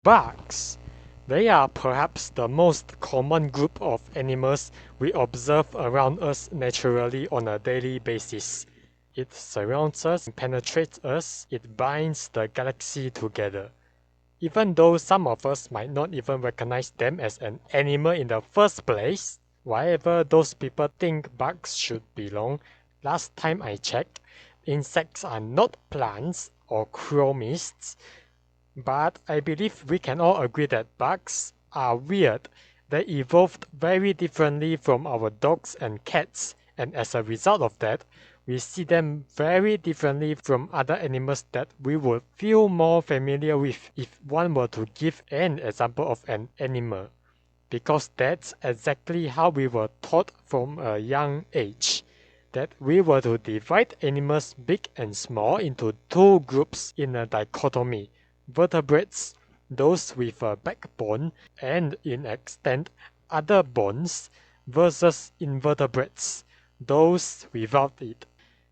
Bugs. They are perhaps the most common group of animals we observe around us naturally on a daily basis. It surrounds us, penetrates us, it binds the galaxy together. Even though some of us might not even recognize them as an animal in the first place, wherever those people think bugs should belong, last time I checked, insects are not plants or chromists. But I believe we can all agree that bugs are weird. They evolved very differently from our dogs and cats, and as a result of that, we see them very differently from other animals that we would feel more familiar with if one were to give an example of an animal. Because that's exactly how we were taught from a young age. That we were to divide animals big and small into two groups in a dichotomy. Vertebrates, those with a backbone and in extent other bones, versus invertebrates, those without it.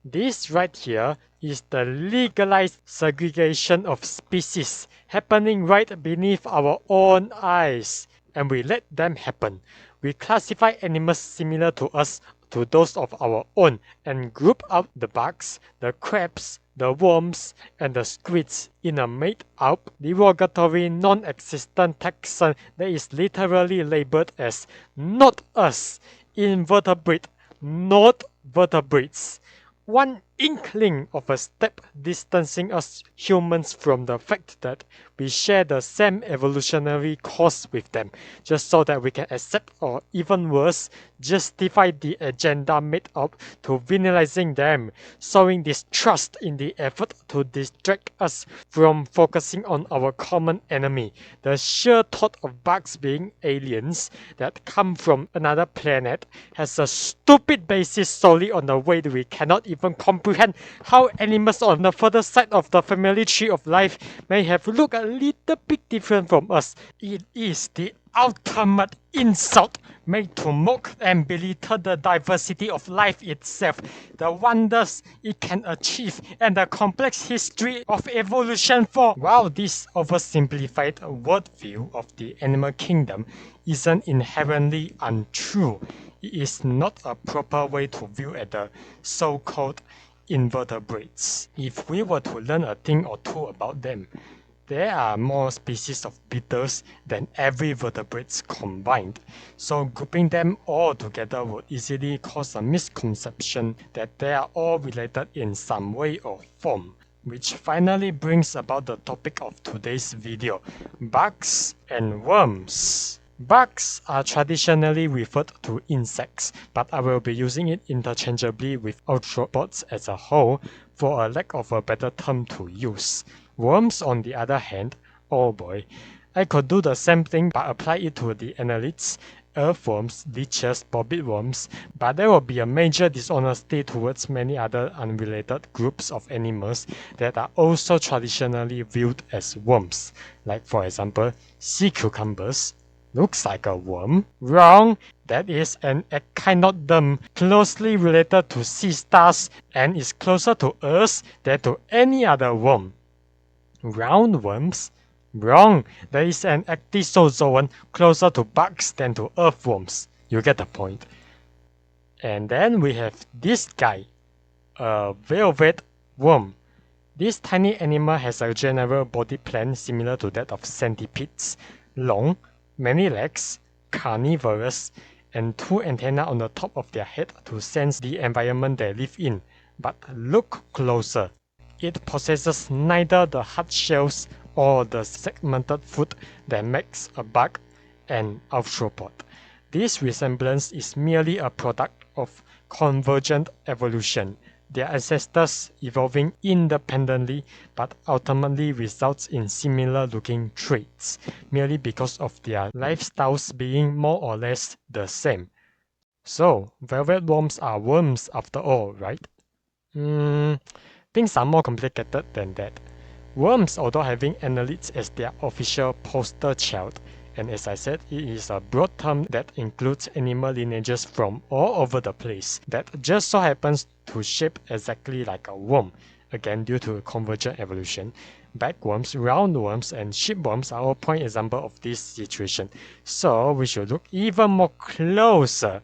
This right here is the legalized segregation of species happening right beneath our own eyes, and we let them happen. We classify animals similar to us to those of our own and group out the bugs, the crabs, the worms, and the squids in a made-up, derogatory, non-existent taxon that is literally labeled as not us, invertebrate, not vertebrates. One inkling of a step distancing us humans from the fact that we share the same evolutionary course with them, just so that we can accept or even worse, justify the agenda made up to villainizing them, sowing distrust in the effort to distract us from focusing on our common enemy, the sheer thought of bugs being aliens that come from another planet has a stupid basis solely on the way that we cannot even comprehend how animals on the further side of the family tree of life may have looked a little bit different from us. It is the ultimate insult made to mock and belittle the diversity of life itself, the wonders it can achieve, and the complex history of evolution. For while this oversimplified worldview of the animal kingdom isn't inherently untrue, it is not a proper way to view at the so-called invertebrates. If we were to learn a thing or two about them, there are more species of beetles than every vertebrates combined, so grouping them all together would easily cause a misconception that they are all related in some way or form. Which finally brings about the topic of today's video, bugs and worms. Bugs are traditionally referred to insects, but I will be using it interchangeably with arthropods as a whole for a lack of a better term to use. Worms, on the other hand, oh boy, I could do the same thing but apply it to the annelids, earthworms, leeches, bobbitworms, but there will be a major dishonesty towards many other unrelated groups of animals that are also traditionally viewed as worms, like for example, sea cucumbers. Looks like a worm? Wrong! That is an echinoderm closely related to sea stars and is closer to us than to any other worm. Roundworms? Wrong! That is an ecdysozoan closer to bugs than to earthworms. You get the point. And then we have this guy, a velvet worm. This tiny animal has a general body plan similar to that of centipedes, long, many legs, carnivorous, and two antennae on the top of their head to sense the environment they live in. But look closer. It possesses neither the hard shells or the segmented foot that makes a bug an arthropod. This resemblance is merely a product of convergent evolution, their ancestors evolving independently but ultimately results in similar looking traits, merely because of their lifestyles being more or less the same. So, velvet worms are worms after all, right? Things are more complicated than that. Worms, although having annelids as their official poster child, and as I said, it is a broad term that includes animal lineages from all over the place that just so happens to shape exactly like a worm. again due to convergent evolution. Bagworms, roundworms, and shipworms are all prime examples of this situation. So we should look even more closer.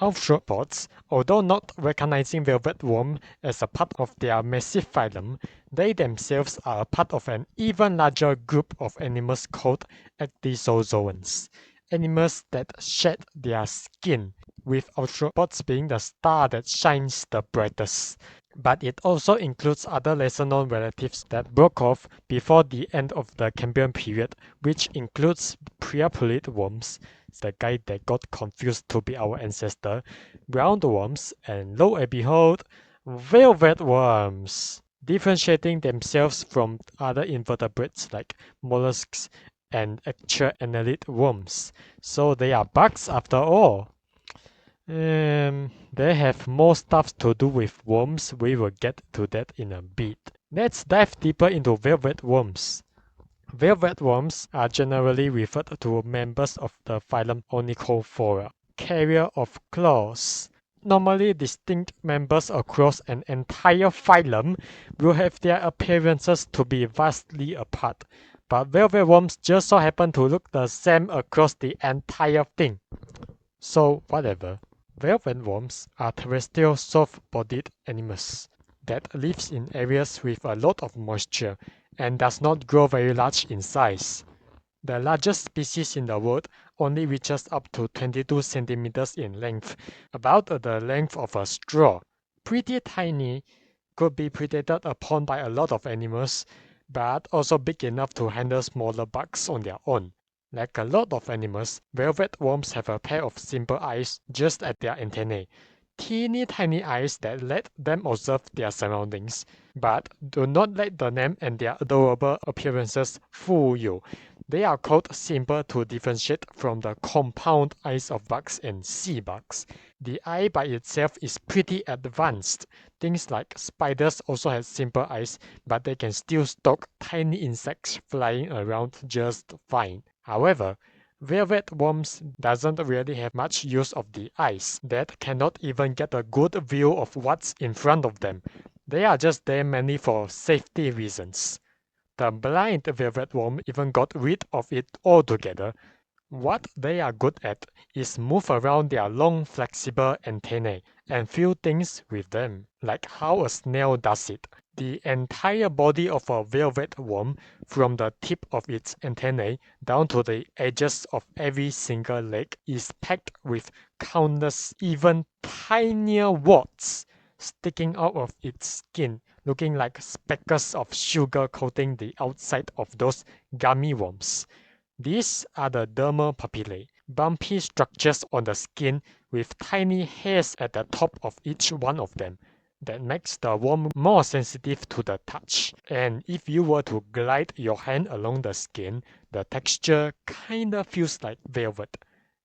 Arthropods, although not recognizing velvet worm as a part of their massive phylum, they themselves are a part of an even larger group of animals called ecdysozoans, animals that shed their skin, with arthropods being the star that shines the brightest. But it also includes other lesser-known relatives that broke off before the end of the Cambrian period, which includes priapulid worms, the guy that got confused to be our ancestor, roundworms, and lo and behold, velvet worms, differentiating themselves from other invertebrates like mollusks and actual annelid worms. So they are bugs after all. They have more stuff to do with worms. We will get to that in a bit. Let's dive deeper into velvet worms. Velvet worms are generally referred to members of the phylum Onychophora, carrier of claws. Normally distinct members across an entire phylum will have their appearances to be vastly apart, but velvet worms just so happen to look the same across the entire thing. So whatever. Velvet worms are terrestrial soft-bodied animals that lives in areas with a lot of moisture and does not grow very large in size. The largest species in the world only reaches up to 22 centimeters in length, about the length of a straw. Pretty tiny, could be predated upon by a lot of animals, but also big enough to handle smaller bugs on their own. Like a lot of animals, velvet worms have a pair of simple eyes just at their antennae. Teeny tiny eyes that let them observe their surroundings. But do not let the name and their adorable appearances fool you. They are called simple to differentiate from the compound eyes of bugs and sea bugs. The eye by itself is pretty advanced. Things like spiders also have simple eyes, but they can still stalk tiny insects flying around just fine. However, velvet worms doesn't really have much use of the eyes that cannot even get a good view of what's in front of them. They are just there mainly for safety reasons. The blind velvet worm even got rid of it altogether. What they are good at is move around their long flexible antennae and feel things with them, like how a snail does it. The entire body of a velvet worm, from the tip of its antennae down to the edges of every single leg, is packed with countless, even tinier warts sticking out of its skin, looking like speckles of sugar coating the outside of those gummy worms. These are the dermal papillae, bumpy structures on the skin with tiny hairs at the top of each one of them that makes the worm more sensitive to the touch. And if you were to glide your hand along the skin, the texture kinda feels like velvet.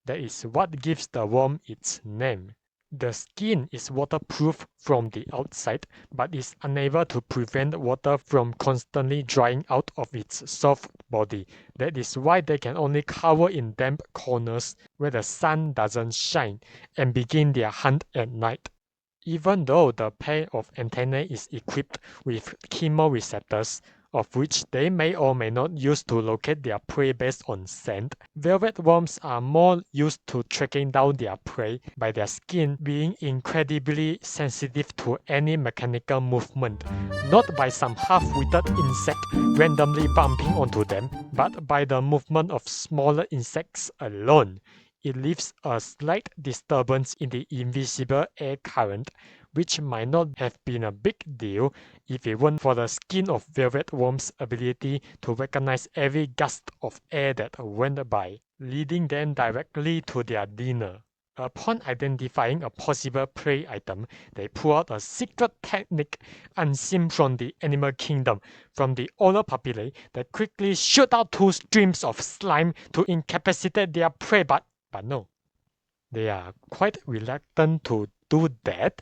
That is what gives the worm its name. The skin is waterproof from the outside, but is unable to prevent water from constantly drying out of its soft body. That is why they can only cower in damp corners where the sun doesn't shine and begin their hunt at night. Even though the pair of antennae is equipped with chemoreceptors, of which they may or may not use to locate their prey based on scent, velvet worms are more used to tracking down their prey by their skin being incredibly sensitive to any mechanical movement, not by some half-witted insect randomly bumping onto them, but by the movement of smaller insects alone. It leaves a slight disturbance in the invisible air current, which might not have been a big deal if it weren't for the skin of velvet worms' ability to recognize every gust of air that went by, leading them directly to their dinner. Upon identifying a possible prey item, they pull out a secret technique unseen from the animal kingdom, from the oral papillae that quickly shoot out two streams of slime to incapacitate their prey, but no, they are quite reluctant to do that.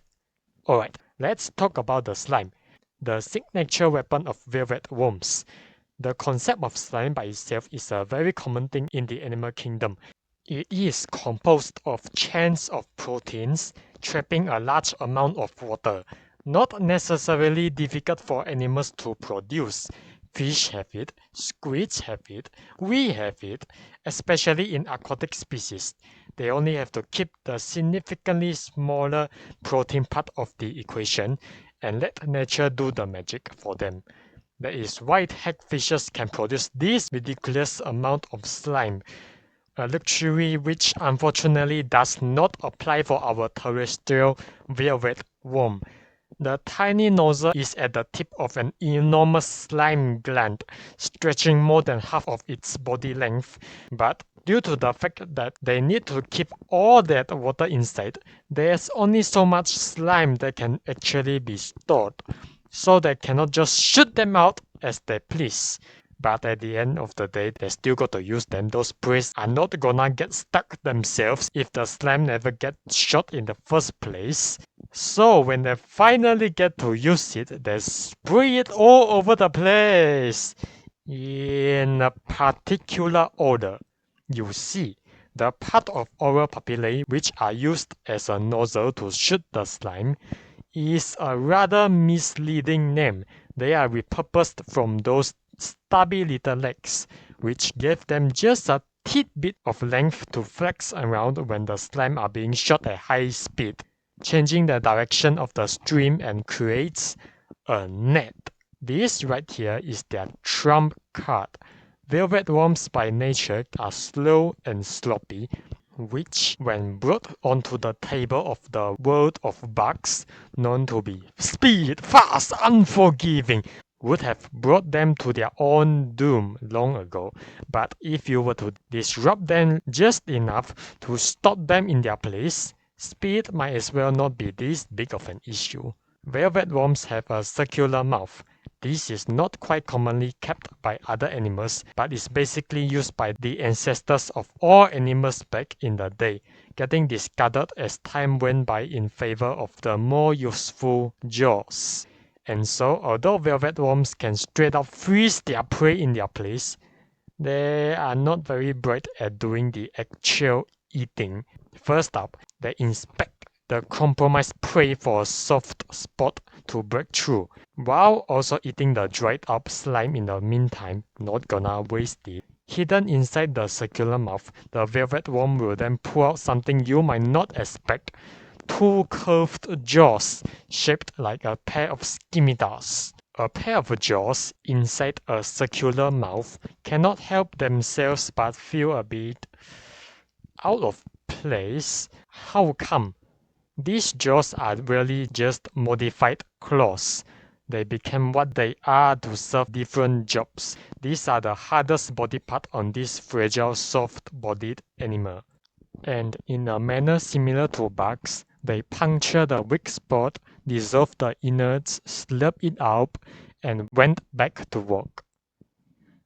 Alright, let's talk about the slime, the signature weapon of velvet worms. The concept of slime by itself is a very common thing in the animal kingdom. It is composed of chains of proteins trapping a large amount of water. Not necessarily difficult for animals to produce. Fish have it, squids have it, we have it, especially in aquatic species. They only have to keep the significantly smaller protein part of the equation and let nature do the magic for them. That is why hagfishes can produce this ridiculous amount of slime, a luxury which unfortunately does not apply for our terrestrial velvet worm. The tiny nozzle is at the tip of an enormous slime gland, stretching more than half of its body length, but due to the fact that they need to keep all that water inside, there's only so much slime that can actually be stored, so they cannot just shoot them out as they please. But at the end of the day, they still got to use them. Those priests are not gonna get stuck themselves if the slime never gets shot in the first place. So when they finally get to use it, they spray it all over the place in a particular order. You see, the part of oral papillae which are used as a nozzle to shoot the slime is a rather misleading name. They are repurposed from those stubby little legs, which gave them just a tidbit of length to flex around when the slime are being shot at high speed, changing the direction of the stream and creates a net. This right here is their trump card. Velvet worms by nature are slow and sloppy, which, when brought onto the table of the world of bugs, known to be speed, fast, unforgiving, would have brought them to their own doom long ago. But if you were to disrupt them just enough to stop them in their place, speed might as well not be this big of an issue. Velvet worms have a circular mouth. This is not quite commonly kept by other animals, but is basically used by the ancestors of all animals back in the day, getting discarded as time went by in favor of the more useful jaws. And so, although velvet worms can straight up freeze their prey in their place, they are not very bright at doing the actual eating. First up, they inspect the compromised prey for a soft spot to break through, while also eating the dried up slime in the meantime, not gonna waste it. Hidden inside the circular mouth, the velvet worm will then pull out something you might not expect. Two curved jaws shaped like a pair of scimitars. A pair of jaws inside a circular mouth cannot help themselves but feel a bit out of place. How come? These jaws are really just modified claws. They became what they are to serve different jobs. These are the hardest body part on this fragile, soft-bodied animal. And in a manner similar to bugs, they puncture the weak spot, dissolve the innards, slurp it up, and went back to work.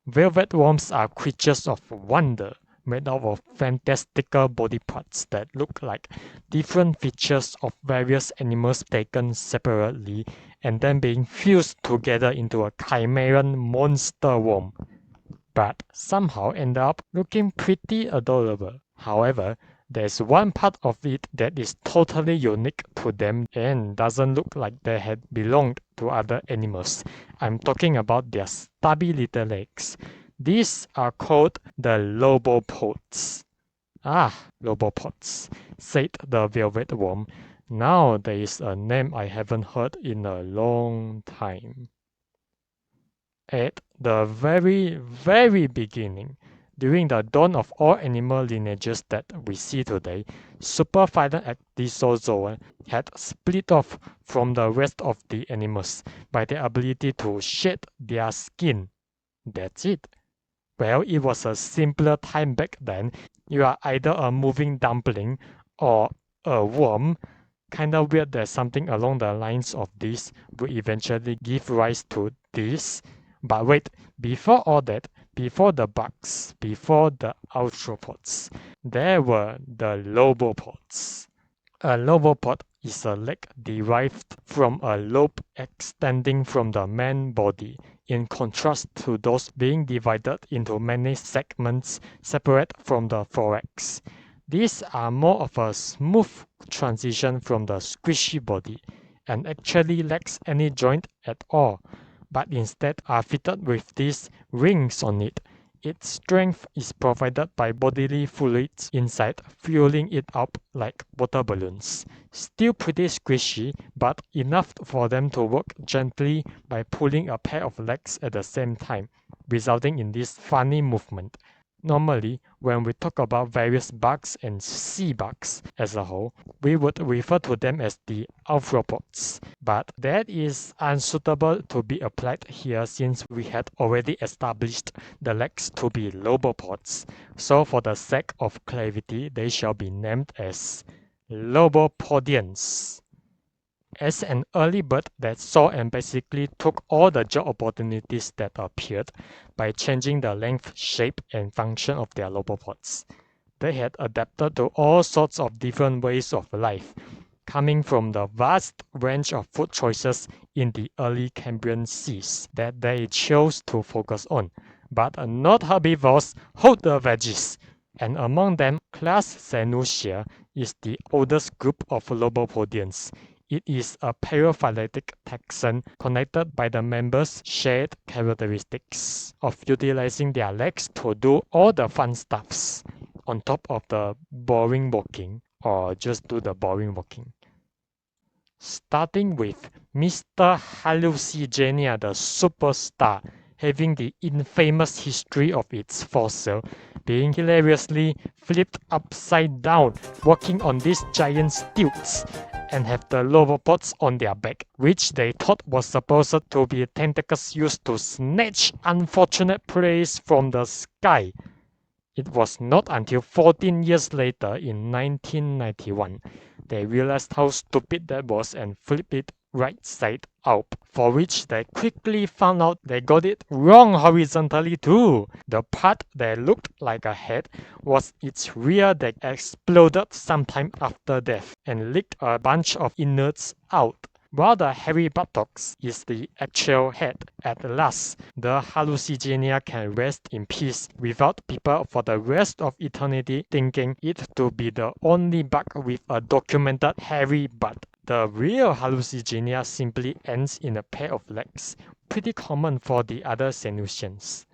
Velvet worms are creatures of wonder, made up of fantastical body parts that look like different features of various animals taken separately and then being fused together into a chimeran monster worm, but somehow end up looking pretty adorable. However, there's one part of it that is totally unique to them and doesn't look like they had belonged to other animals. I'm talking about their stubby little legs. These are called the lobopods. Ah, lobopods, said the velvet worm. Now there is a name I haven't heard in a long time. At the very, very beginning, during the dawn of all animal lineages that we see today, superphylum Ecdysozoa had split off from the rest of the animals by their ability to shed their skin. That's it. Well, it was a simpler time back then. You are either a moving dumpling or a worm. Kinda weird that something along the lines of this would eventually give rise to this. But wait, before all that, before the bugs, before the arthropods, there were the lobopods. A lobopod is a leg derived from a lobe extending from the main body, in contrast to those being divided into many segments separate from the thorax. These are more of a smooth transition from the squishy body, and actually lacks any joint at all, but instead are fitted with these rings on it. Its strength is provided by bodily fluids inside, fueling it up like water balloons. Still pretty squishy, but enough for them to work gently by pulling a pair of legs at the same time, resulting in this funny movement. Normally, when we talk about various bugs and sea bugs as a whole, we would refer to them as the arthropods, but that is unsuitable to be applied here since we had already established the legs to be lobopods. So for the sake of clarity, they shall be named as lobopodians. As an early bird that saw and basically took all the job opportunities that appeared by changing the length, shape, and function of their lobopods, they had adapted to all sorts of different ways of life, coming from the vast range of food choices in the early Cambrian seas that they chose to focus on. But not herbivores, hold the veggies! And among them, class Cenusia is the oldest group of lobopodians. It is a paraphyletic taxon connected by the members' shared characteristics of utilizing their legs to do all the fun stuffs on top of the boring walking, or just do the boring walking. Starting with Mr. Hallucigenia, the superstar, having the infamous history of its fossil being hilariously flipped upside down, walking on these giant stilts, and have the lobopods on their back, which they thought was supposed to be tentacles used to snatch unfortunate prey from the sky. It was not until 14 years later, in 1991, they realized how stupid that was and flipped it right side up, for which they quickly found out they got it wrong horizontally too. The part that looked like a head was its rear that exploded sometime after death and leaked a bunch of innards out. While the hairy buttocks is the actual head, at last, the hallucigenia can rest in peace without people for the rest of eternity thinking it to be the only bug with a documented hairy butt. The real hallucigenia simply ends in a pair of legs, pretty common for the other Sanusians.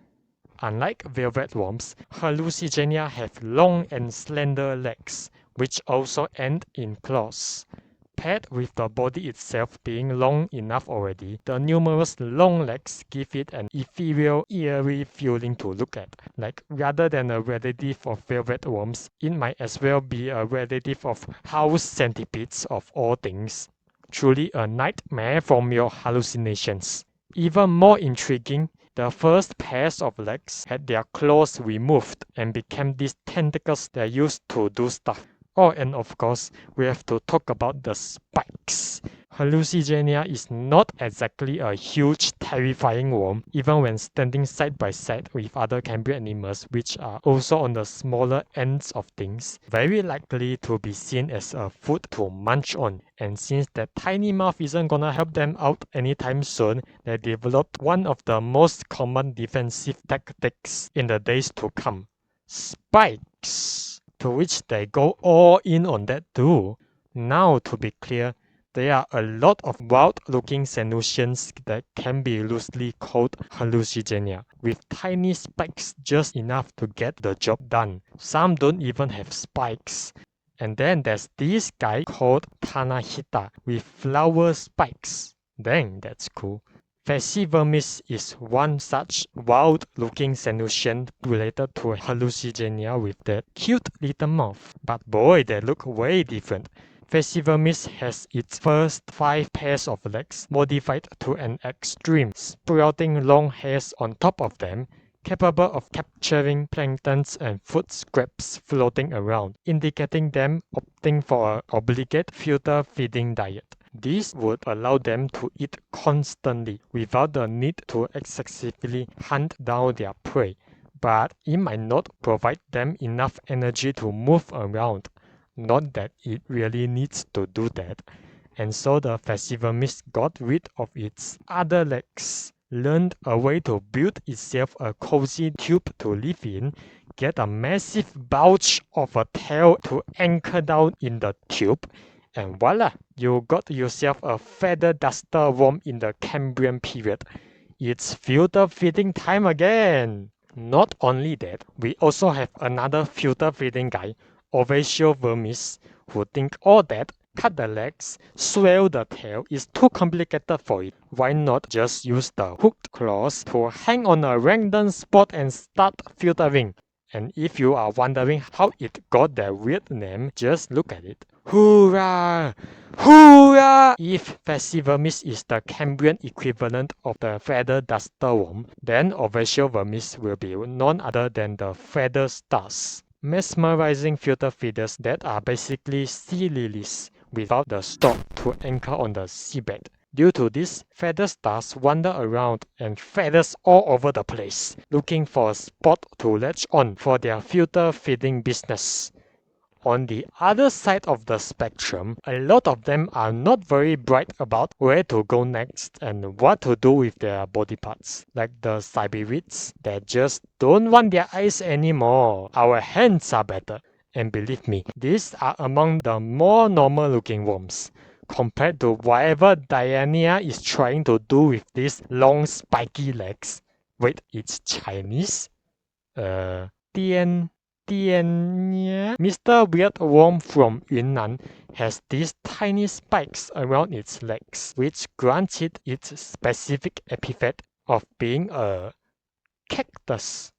Unlike velvet worms, hallucigenia have long and slender legs, which also end in claws. Paired with the body itself being long enough already, the numerous long legs give it an ethereal, eerie feeling to look at. Like, rather than a relative of velvet worms, it might as well be a relative of house centipedes of all things. Truly a nightmare from your hallucinations. Even more intriguing, the first pairs of legs had their claws removed and became these tentacles that used to do stuff. Oh, and of course, we have to talk about the spikes. Hallucigenia is not exactly a huge, terrifying worm, even when standing side by side with other Cambrian animals, which are also on the smaller ends of things, very likely to be seen as a food to munch on. And since that tiny mouth isn't gonna help them out anytime soon, they developed one of the most common defensive tactics in the days to come: spikes. To which they go all in on that too. Now, to be clear, there are a lot of wild-looking Sanusians that can be loosely called hallucigenia, with tiny spikes just enough to get the job done. Some don't even have spikes. And then there's this guy called Tanahita with flower spikes. Dang, that's cool. Fascivermis is one such wild-looking Sanusian related to hallucigenia with that cute little mouth. But boy, they look way different. Fascivermis has its first 5 pairs of legs modified to an extreme, sprouting long hairs on top of them, capable of capturing planktons and food scraps floating around, indicating them opting for an obligate filter feeding diet. This would allow them to eat constantly without the need to excessively hunt down their prey, but it might not provide them enough energy to move around. Not that it really needs to do that. And so the Fascivermis got rid of its other legs, learned a way to build itself a cozy tube to live in, get a massive bulge of a tail to anchor down in the tube, And voila, you got yourself a feather duster worm in the Cambrian period. It's filter feeding time again! Not only that, we also have another filter feeding guy, Ovaceous vermis, who think all that cut the legs, swell the tail is too complicated for it. Why not just use the hooked claws to hang on a random spot and start filtering? And if you are wondering how it got that weird name, just look at it. Hoorah! Hoorah! If Fascivermis is the Cambrian equivalent of the feather duster worm, then Ovaceous vermis will be none other than the feather stars. Mesmerizing filter feeders that are basically sea lilies without the stalk to anchor on the seabed. Due to this, feather stars wander around and feathers all over the place, looking for a spot to latch on for their filter feeding business. On the other side of the spectrum, a lot of them are not very bright about where to go next and what to do with their body parts, like the Siberids that just don't want their eyes anymore. Our hands are better. And believe me, these are among the more normal looking worms, compared to whatever Diana is trying to do with these long spiky legs. Wait, it's Chinese? Mr. Weird Worm from Yunnan has these tiny spikes around its legs, which grants it its specific epithet of being a cactus.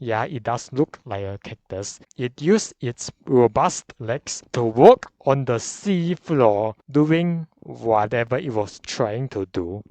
Yeah, it does look like a cactus. It used its robust legs to walk on the sea floor, doing whatever it was trying to do.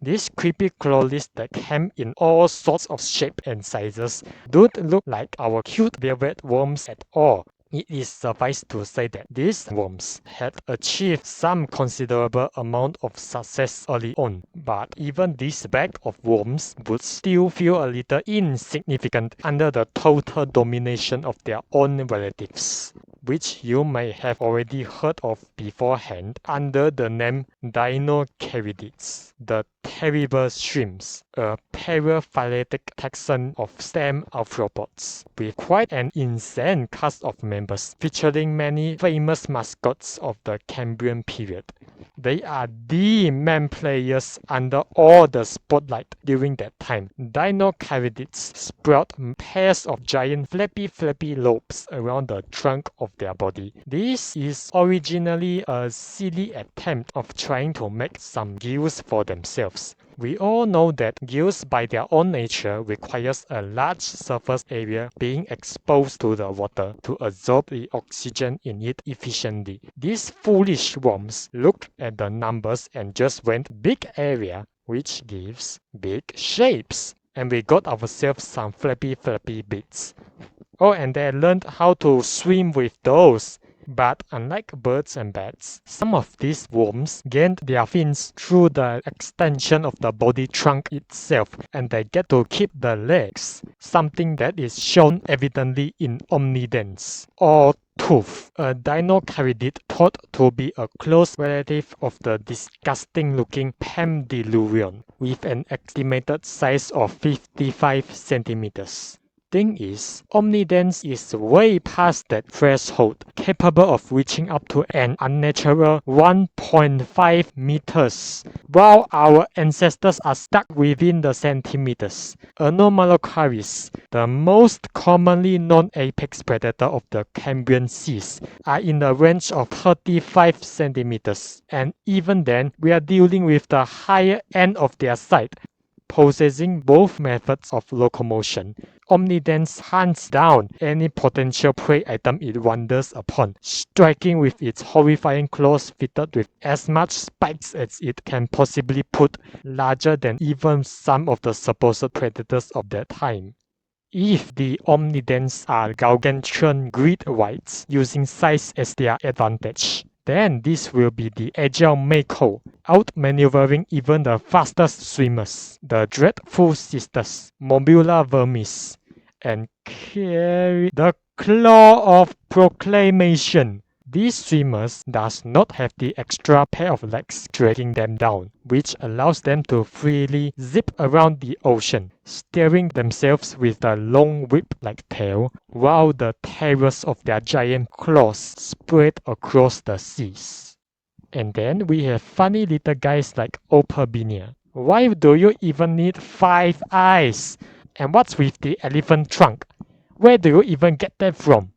These creepy crawlies that come in all sorts of shapes and sizes don't look like our cute velvet worms at all. It is suffice to say that these worms had achieved some considerable amount of success early on, but even this bag of worms would still feel a little insignificant under the total domination of their own relatives, which you may have already heard of beforehand under the name Dinocaridids, the terrible shrimps, a paraphyletic taxon of stem arthropods, with quite an insane cast of members featuring many famous mascots of the Cambrian period. They are the main players under all the spotlight during that time. Dinocaridids sprout pairs of giant flappy lobes around the trunk of their body. This is originally a silly attempt of trying to make some gills for themselves. We all know that gills by their own nature requires a large surface area being exposed to the water to absorb the oxygen in it efficiently. These foolish worms looked at the numbers and just went big area, which gives big shapes. And we got ourselves some flappy bits. Oh, and they learned how to swim with those. But unlike birds and bats, some of these worms gained their fins through the extension of the body trunk itself, and they get to keep the legs, something that is shown evidently in omnidens, or tooth, a dinocaridid thought to be a close relative of the disgusting-looking Pamdiluvion, with an estimated size of 55 centimeters. Thing is, omnidens is way past that threshold, capable of reaching up to an unnatural 1.5 meters, while our ancestors are stuck within the centimeters. Anomalocaris, the most commonly known apex predator of the Cambrian seas, are in the range of 35 centimeters, and even then, we are dealing with the higher end of their size. Possessing both methods of locomotion, omnidens hunts down any potential prey item it wanders upon, striking with its horrifying claws fitted with as much spikes as it can possibly put, larger than even some of the supposed predators of that time. If the omnidens are gargantuan great whites using size as their advantage, then this will be the agile mako, outmaneuvering even the fastest swimmers, the dreadful sisters, Mobula vermis, and carry the claw of proclamation. These swimmers does not have the extra pair of legs dragging them down, which allows them to freely zip around the ocean, steering themselves with a long whip-like tail, while the terrors of their giant claws spread across the seas. And then we have funny little guys like lobopodians. Why do you even need 5 eyes? And what's with the elephant trunk? Where do you even get that from?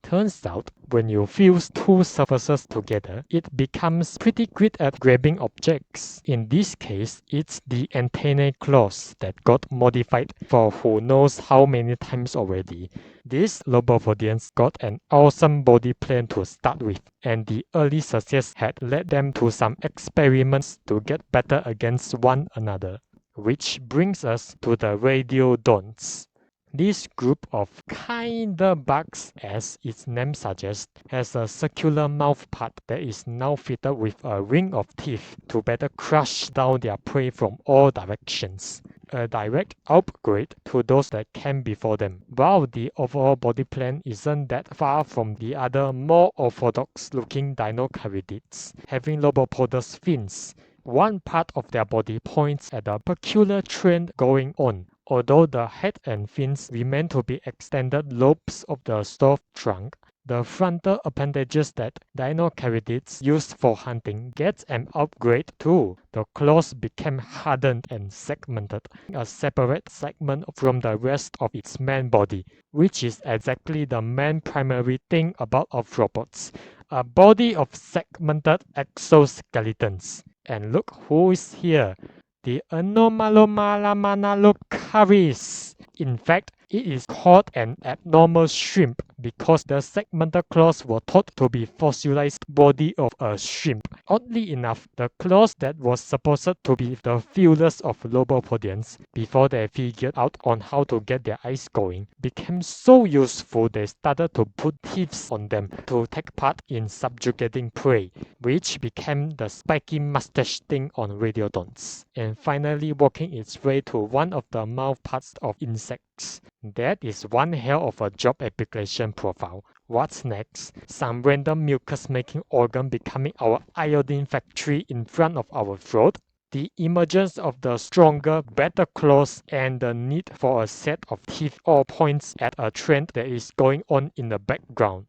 Turns out, when you fuse two surfaces together, it becomes pretty good at grabbing objects. In this case, it's the antennae claws that got modified for who knows how many times already. These lobopodians got an awesome body plan to start with, and the early success had led them to some experiments to get better against one another. Which brings us to the radiodonts. This group of kinder bugs, as its name suggests, has a circular mouthpart that is now fitted with a ring of teeth to better crush down their prey from all directions. A direct upgrade to those that came before them, while the overall body plan isn't that far from the other more orthodox looking dinocaridids, having lobopodous fins. One part of their body points at a peculiar trend going on. Although the head and fins remain to be extended lobes of the soft trunk, the frontal appendages that dinocaridids use for hunting gets an upgrade too. The claws became hardened and segmented, a separate segment from the rest of its main body, which is exactly the main primary thing about arthropods, a body of segmented exoskeletons. And look who is here. The Anomalomalamanalocaris. In fact, it is called an abnormal shrimp because the segmented claws were thought to be fossilized body of a shrimp. Oddly enough, the claws that was supposed to be the feelers of lobopodians before they figured out on how to get their eyes going became so useful they started to put teeth on them to take part in subjugating prey, which became the spiky mustache thing on radiodonts, and finally working its way to one of the mouthparts of insects. That is one hell of a job application profile. What's next? Some random mucus-making organ becoming our iodine factory in front of our throat? The emergence of the stronger, better claws and the need for a set of teeth all points at a trend that is going on in the background.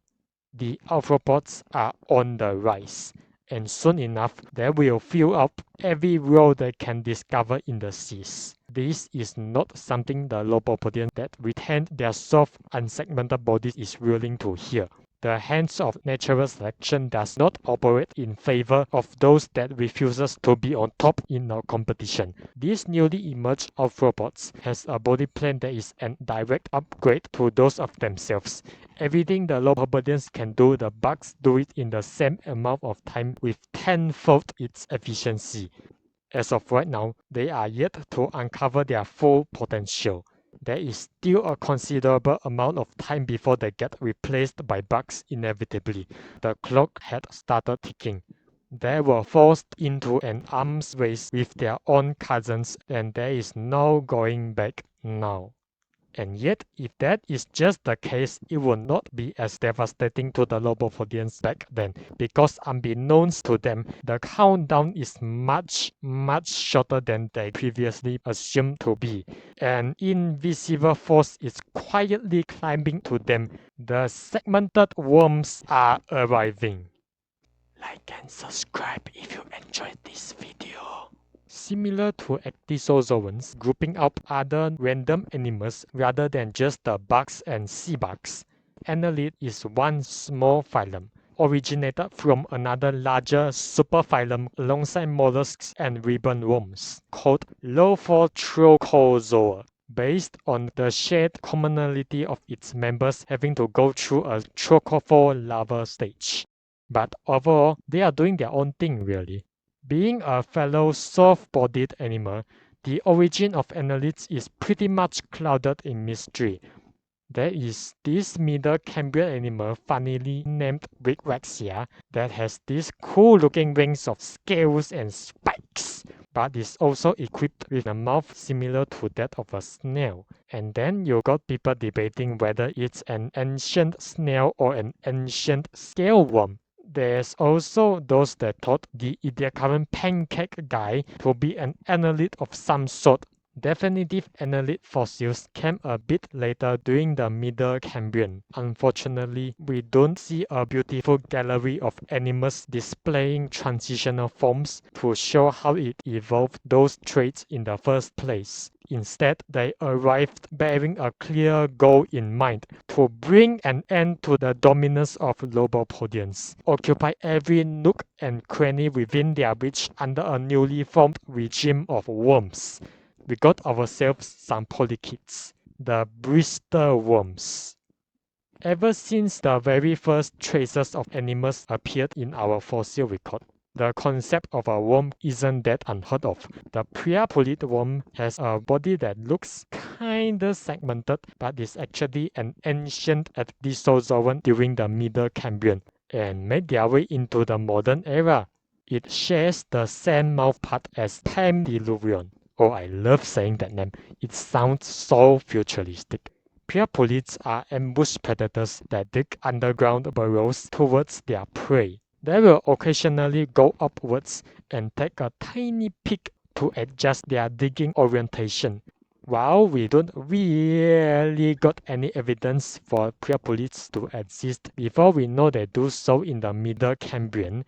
The arthropods are on the rise, and soon enough they will fill up every role they can discover in the seas. This is not something the lobopodians that retained their soft, unsegmented bodies is willing to hear. The hands of natural selection does not operate in favor of those that refuses to be on top in a competition. These newly emerged arthropods has a body plan that is a direct upgrade to those of themselves. Everything the lobopodians can do, the bugs do it in the same amount of time with tenfold its efficiency. As of right now, they are yet to uncover their full potential. There is still a considerable amount of time before they get replaced by bugs inevitably. The clock had started ticking. They were forced into an arms race with their own cousins, and there is no going back now. And yet, if that is just the case, it would not be as devastating to the lobopodians back then, because unbeknownst to them, the countdown is much shorter than they previously assumed to be. An invisible force is quietly climbing to them. The segmented worms are arriving. Like and subscribe if you enjoyed this video. Similar to ecdysozoans, grouping up other random animals rather than just the bugs and sea bugs, annelid is one small phylum, originated from another larger superphylum alongside mollusks and ribbon worms, called Lophotrochozoa, based on the shared commonality of its members having to go through a trochophore larval stage. But overall, they are doing their own thing really. Being a fellow soft-bodied animal, the origin of annelids is pretty much clouded in mystery. There is this middle Cambrian animal funnily named Wickwexia that has these cool-looking rings of scales and spikes, but is also equipped with a mouth similar to that of a snail. And then you got people debating whether it's an ancient snail or an ancient scale worm. There's also those that thought the Ediacaran pancake guy to be an annelid of some sort. Definitive annelid fossils came a bit later during the Middle Cambrian. Unfortunately, we don't see a beautiful gallery of animals displaying transitional forms to show how it evolved those traits in the first place. Instead, they arrived bearing a clear goal in mind: to bring an end to the dominance of lobopodians, occupy every nook and cranny within their reach under a newly formed regime of worms. We got ourselves some polychaetes, the Bristol worms. Ever since the very first traces of animals appeared in our fossil record, the concept of a worm isn't that unheard of. The priapulid worm has a body that looks kinda segmented, but is actually an ancient ecdysozoan during the Middle Cambrian and made their way into the modern era. It shares the same mouthpart as Diluvian. Oh, I love saying that name. It sounds so futuristic. Priapulids are ambush predators that dig underground burrows towards their prey. They will occasionally go upwards and take a tiny peek to adjust their digging orientation. While we don't really got any evidence for priapulids to exist before we know they do so in the Middle Cambrian,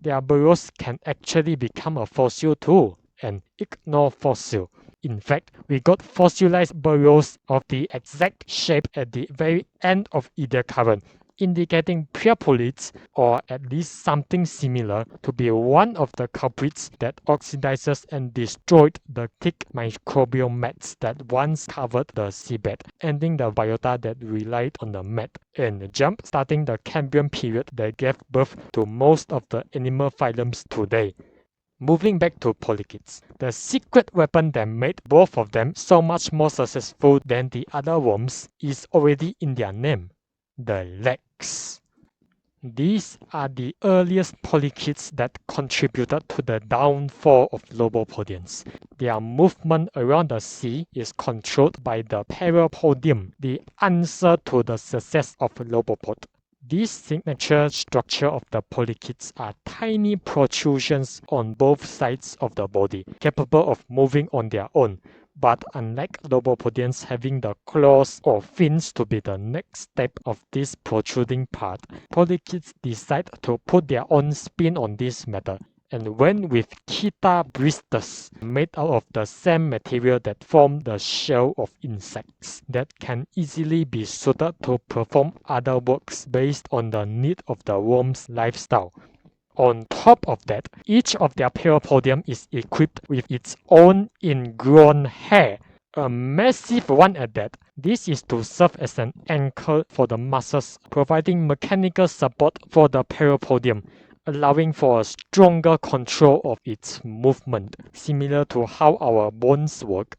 their burrows can actually become a fossil too, an ichno-fossil. In fact, we got fossilized burrows of the exact shape at the very end of Ediacaran, indicating priapulids, or at least something similar, to be one of the culprits that oxidizes and destroyed the thick microbial mats that once covered the seabed, ending the biota that relied on the mat, and jump-starting the Cambrian period that gave birth to most of the animal phylums today. Moving back to polychaetes, the secret weapon that made both of them so much more successful than the other worms is already in their name: the legs. These are the earliest polychaetes that contributed to the downfall of lobopodians. Their movement around the sea is controlled by the parapodium, the answer to the success of lobopod. This signature structure of the polychaetes are tiny protrusions on both sides of the body, capable of moving on their own. But unlike lobopodians having the claws or fins to be the next step of this protruding part, polychaetes decide to put their own spin on this matter, and went with Chita bristus, made out of the same material that form the shell of insects, that can easily be suited to perform other works based on the need of the worm's lifestyle. On top of that, each of their parapodium is equipped with its own ingrown hair, a massive one at that. This is to serve as an anchor for the muscles, providing mechanical support for the parapodium, allowing for a stronger control of its movement, similar to how our bones work.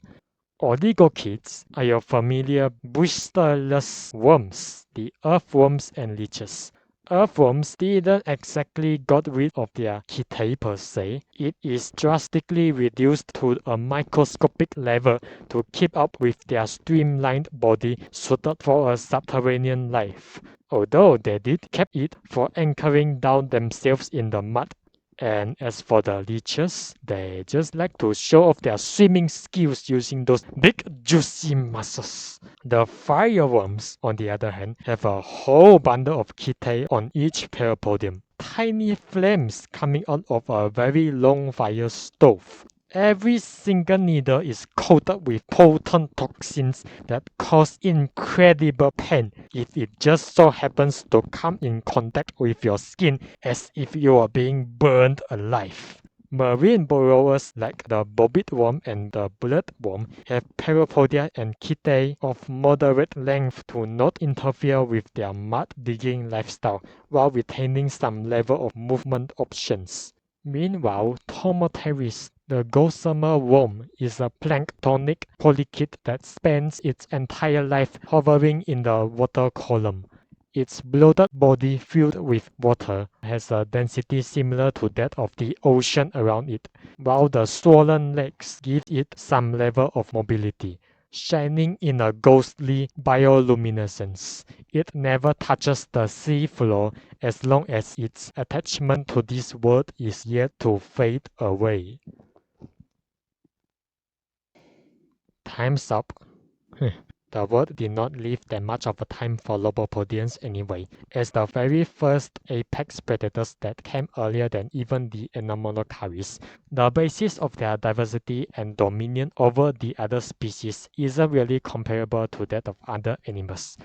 Oligochaetes are your familiar blisterless worms, the earthworms and leeches. Earthworms didn't exactly got rid of their chaetae per se. It is drastically reduced to a microscopic level to keep up with their streamlined body suited for a subterranean life, although they did keep it for anchoring down themselves in the mud. And as for the leeches, they just like to show off their swimming skills using those big juicy muscles. The fireworms, on the other hand, have a whole bundle of chaetae on each parapodium, tiny flames coming out of a very long fire stove. Every single needle is coated with potent toxins that cause incredible pain if it just so happens to come in contact with your skin, as if you are being burned alive. Marine burrowers like the bobbit worm and the bloodworm have parapodia and chaetae of moderate length to not interfere with their mud-digging lifestyle while retaining some level of movement options. Meanwhile, Tomoteris, the gossamer worm, is a planktonic polychaete that spends its entire life hovering in the water column. Its bloated body filled with water has a density similar to that of the ocean around it, while the swollen legs give it some level of mobility. Shining in a ghostly bioluminescence, it never touches the sea floor as long as its attachment to this world is yet to fade away. Time's up. The world did not leave that much of a time for lobopodians anyway, as the very first apex predators that came earlier than even the anomalocaris. The basis of their diversity and dominion over the other species isn't really comparable to that of other animals.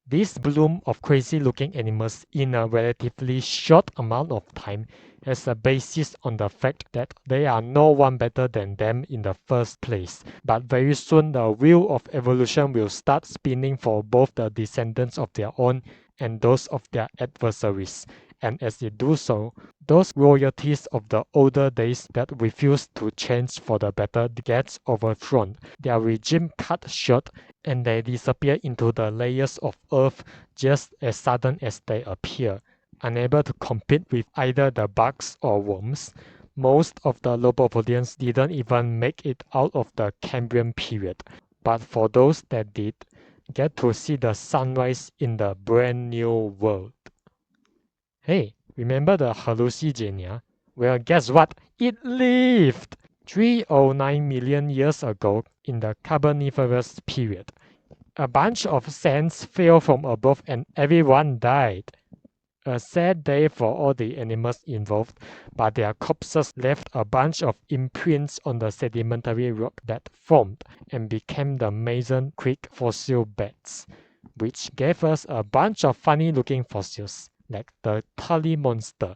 This bloom of crazy-looking animals in a relatively short amount of time has a basis on the fact that there are no one better than them in the first place. But very soon the wheel of evolution will start spinning for both the descendants of their own and those of their adversaries. And as it do so, those royalties of the older days that refuse to change for the better gets overthrown, their regime cut short, and they disappear into the layers of earth just as sudden as they appear, unable to compete with either the bugs or worms. Most of the lobopodians didn't even make it out of the Cambrian period, but for those that did, get to see the sunrise in the brand new world. Hey, remember the hallucigenia? Well, guess what? It lived! 309 million years ago in the Carboniferous period. A bunch of sands fell from above and everyone died. A sad day for all the animals involved, but their corpses left a bunch of imprints on the sedimentary rock that formed and became the Mason Creek fossil beds, which gave us a bunch of funny-looking fossils, like the Tully monster.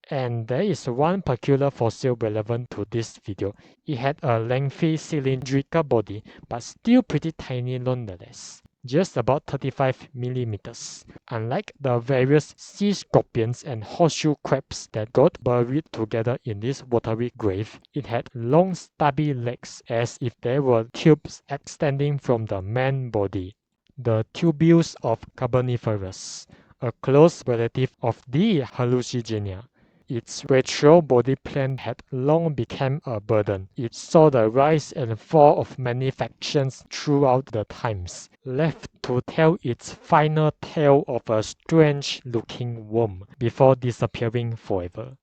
And there is one peculiar fossil relevant to this video. It had a lengthy cylindrical body, but still pretty tiny nonetheless, just about 35 millimeters. Unlike the various sea scorpions and horseshoe crabs that got buried together in this watery grave, it had long stubby legs as if they were tubes extending from the main body. The tubules of Carboniferous, a close relative of the hallucigenia. Its retro body plan had long become a burden. It saw the rise and fall of many factions throughout the times, left to tell its final tale of a strange-looking worm before disappearing forever.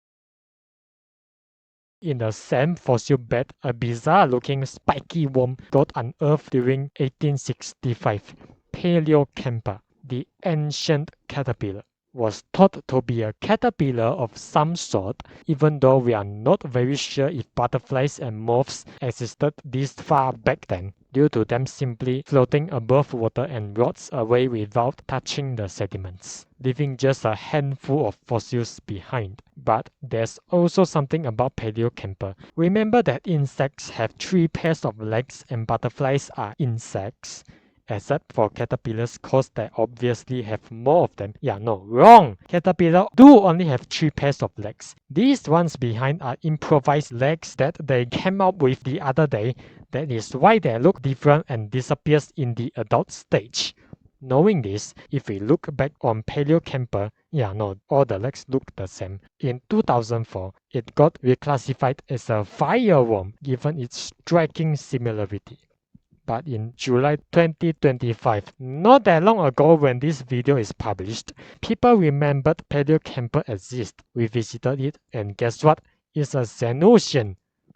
In the same fossil bed, a bizarre-looking spiky worm got unearthed during 1865. Paleocampa, the ancient caterpillar, was thought to be a caterpillar of some sort, even though we are not very sure if butterflies and moths existed this far back then, due to them simply floating above water and rots away without touching the sediments, leaving just a handful of fossils behind. But there's also something about Paleocampa. Remember that insects have 3 pairs of legs and butterflies are insects? Except for caterpillars, cause they obviously have more of them. Yeah, no, wrong! Caterpillars do only have 3 pairs of legs. These ones behind are improvised legs that they came up with the other day. That is why they look different and disappears in the adult stage. Knowing this, if we look back on Paleocampa, yeah, no, all the legs look the same. In 2004, it got reclassified as a fireworm given its striking similarity. But in July 2025, not that long ago when this video is published, people remembered Paleocampa exists. We visited it, and guess what? It's a Xenosian.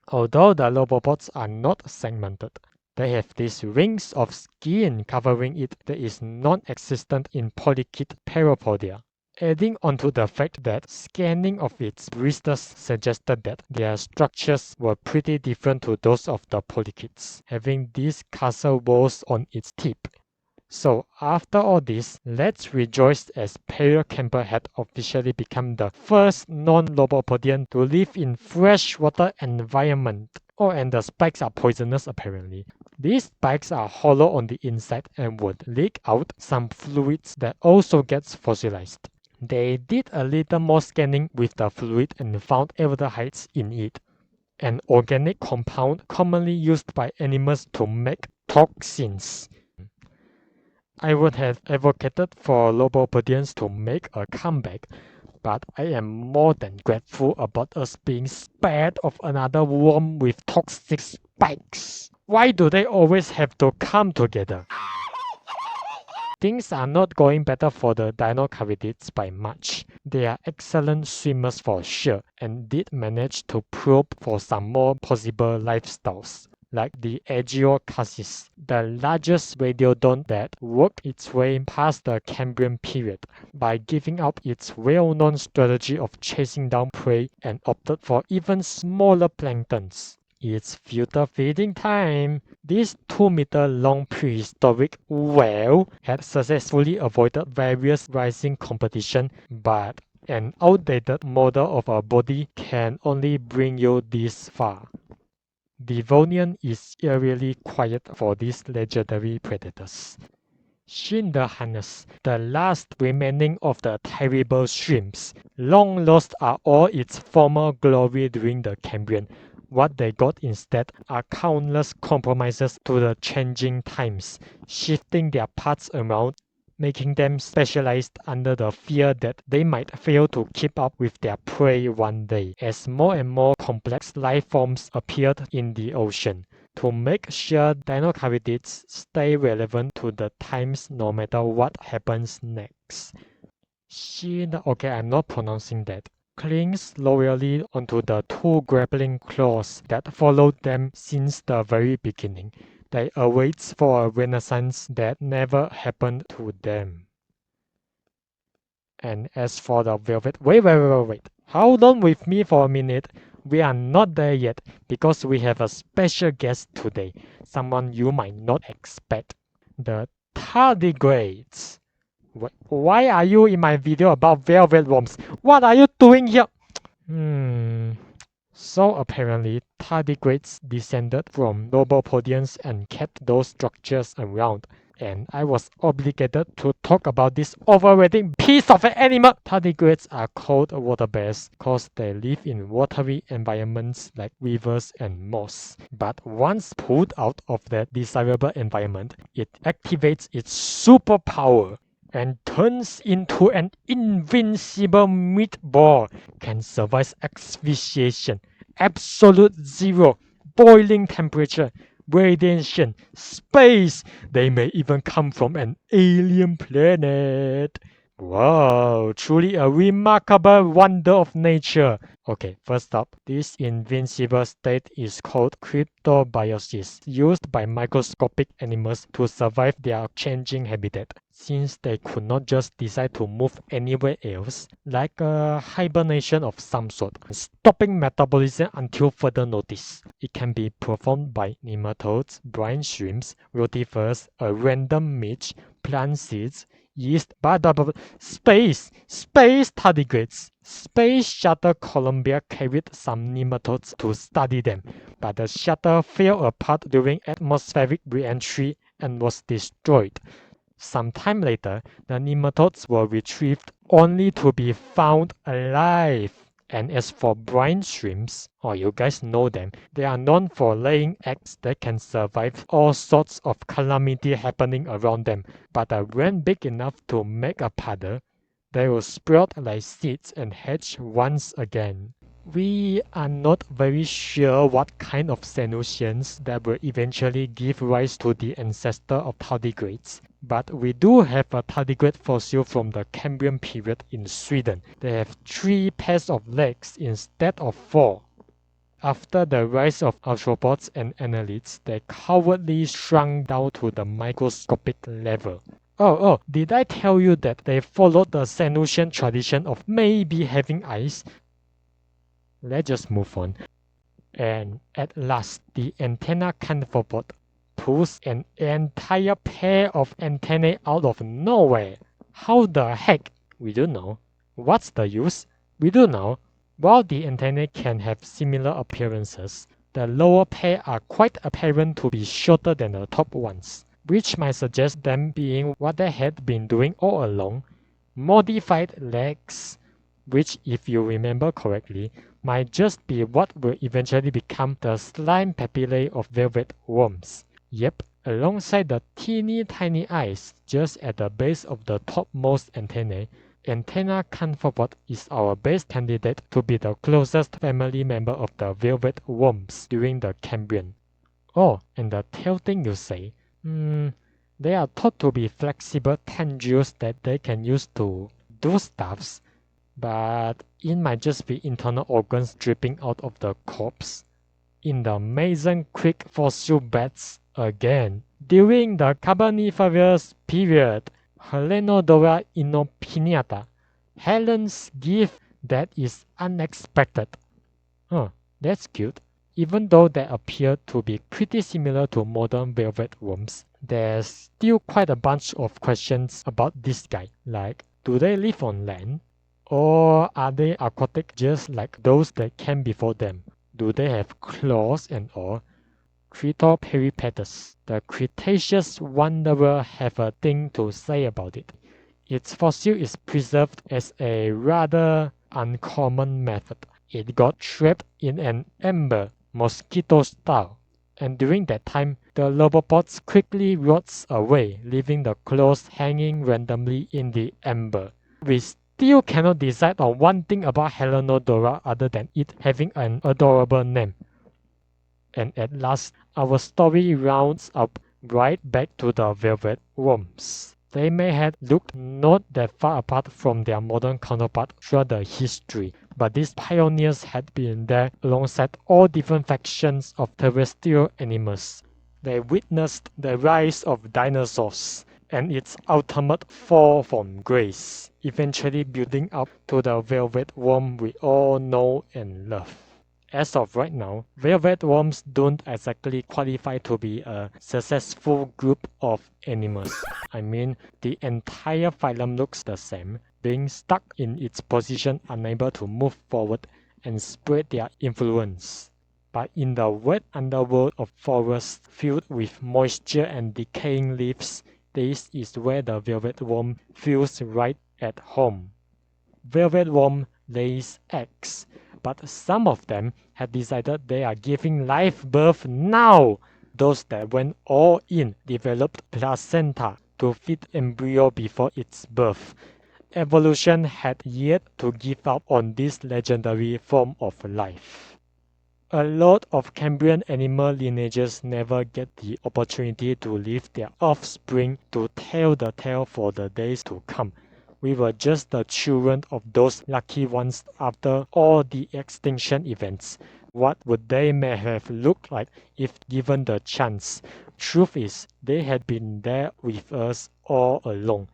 Although the lobopods are not segmented, they have these rings of skin covering it that is non-existent in polychaete Parophodia. Adding onto the fact that scanning of its bristles suggested that their structures were pretty different to those of the polychaetes, having these castle walls on its tip. So after all this, let's rejoice as Paleocampa had officially become the first non-lobopodian to live in freshwater environment. Oh, and the spikes are poisonous apparently. These spikes are hollow on the inside and would leak out some fluids that also gets fossilized. They did a little more scanning with the fluid and found aldehydes in it, an organic compound commonly used by animals to make toxins. I would have advocated for lobopodians to make a comeback, but I am more than grateful about us being spared of another worm with toxic spikes. Why do they always have to come together? things are not going better for the dinocaridids by much. They are excellent swimmers for sure and did manage to probe for some more possible lifestyles, like the Agiocassis, the largest radiodont that worked its way past the Cambrian period by giving up its well-known strategy of chasing down prey and opted for even smaller planktons. It's filter feeding time. This 2-meter long prehistoric whale had successfully avoided various rising competition, but an outdated model of a body can only bring you this far. Devonian is eerily quiet for these legendary predators. Schinderhannes, the last remaining of the terrible shrimps, long lost are all its former glory during the Cambrian. What they got instead are countless compromises to the changing times, shifting their parts around, making them specialized under the fear that they might fail to keep up with their prey one day, as more and more complex life forms appeared in the ocean. To make sure dinocaridids stay relevant to the times no matter what happens next. Okay, I'm not pronouncing that. Clings loyally onto the 2 grappling claws that followed them since the very beginning. They await for a renaissance that never happened to them. And as for the velvet, wait. Hold on with me for a minute. We are not there yet because we have a special guest today, someone you might not expect. The tardigrades. Why are you in my video about velvet worms? What are you doing here? So apparently, tardigrades descended from lobopodians and kept those structures around. And I was obligated to talk about this overrated piece of an animal. Tardigrades are called water bears because they live in watery environments like rivers and moss. But once pulled out of that desirable environment, it activates its superpower and turns into an invincible meatball, can survive asphyxiation, absolute zero, boiling temperature, radiation, space. They may even come from an alien planet. Wow, truly a remarkable wonder of nature. Okay, first up, this invincible state is called cryptobiosis, used by microscopic animals to survive their changing habitat, since they could not just decide to move anywhere else, like a hibernation of some sort, stopping metabolism until further notice. It can be performed by nematodes, brine shrimps, rotifers, a random midge, plant seeds, yeast, space tardigrades. Space Shuttle Columbia carried some nematodes to study them, but the shuttle fell apart during atmospheric re-entry and was destroyed. Sometime later, the nematodes were retrieved only to be found alive. And as for brine shrimps, you guys know them, they are known for laying eggs that can survive all sorts of calamity happening around them. But when big enough to make a puddle, they will sprout like seeds and hatch once again. We are not very sure what kind of cetaceans that will eventually give rise to the ancestor of tardigrades, but we do have a tardigrade fossil from the Cambrian period in Sweden. They have 3 pairs of legs instead of 4. After the rise of arthropods and annelids, they cowardly shrunk down to the microscopic level. Did I tell you that they followed the Sanusian tradition of maybe having eyes? Let's just move on. And at last, the antenna canthropod pulls an entire pair of antennae out of nowhere. How the heck? We don't know. What's the use? We don't know. While the antennae can have similar appearances, the lower pair are quite apparent to be shorter than the top ones, which might suggest them being what they had been doing all along, modified legs, which, if you remember correctly, might just be what will eventually become the slime papillae of velvet worms. Yep, alongside the teeny tiny eyes just at the base of the topmost antennae, antenna canthropod is our best candidate to be the closest family member of the velvet worms during the Cambrian. And the tail thing you say? They are thought to be flexible tendrils that they can use to do stuffs, but it might just be internal organs dripping out of the corpse. In the Mason Creek fossil beds again, during the Carboniferous period, Helenodora inopinata, Helen's gift that is unexpected. That's cute. Even though they appear to be pretty similar to modern velvet worms, there's still quite a bunch of questions about this guy. Like, do they live on land? Or are they aquatic just like those that came before them? Do they have claws and all? Cretoperipatus, the Cretaceous wanderer, have a thing to say about it. Its fossil is preserved as a rather uncommon method. It got trapped in an ember, mosquito style, and during that time, the lobopods quickly rots away, leaving the claws hanging randomly in the ember. We still cannot decide on one thing about Helenodora other than it having an adorable name. And at last, our story rounds up right back to the velvet worms. They may have looked not that far apart from their modern counterpart throughout the history, but these pioneers had been there alongside all different factions of terrestrial animals. They witnessed the rise of dinosaurs and its ultimate fall from grace, eventually building up to the velvet worm we all know and love. As of right now, velvet worms don't exactly qualify to be a successful group of animals. I mean, the entire phylum looks the same, being stuck in its position, unable to move forward and spread their influence. But in the wet underworld of forests filled with moisture and decaying leaves, this is where the velvet worm feels right at home. Velvet worm lays eggs, but some of them have decided they are giving live birth now. Those that went all in developed placenta to feed embryo before its birth. Evolution had yet to give up on this legendary form of life. A lot of Cambrian animal lineages never get the opportunity to leave their offspring to tell the tale for the days to come. We were just the children of those lucky ones after all the extinction events. What would they may have looked like if given the chance? Truth is, they had been there with us all along.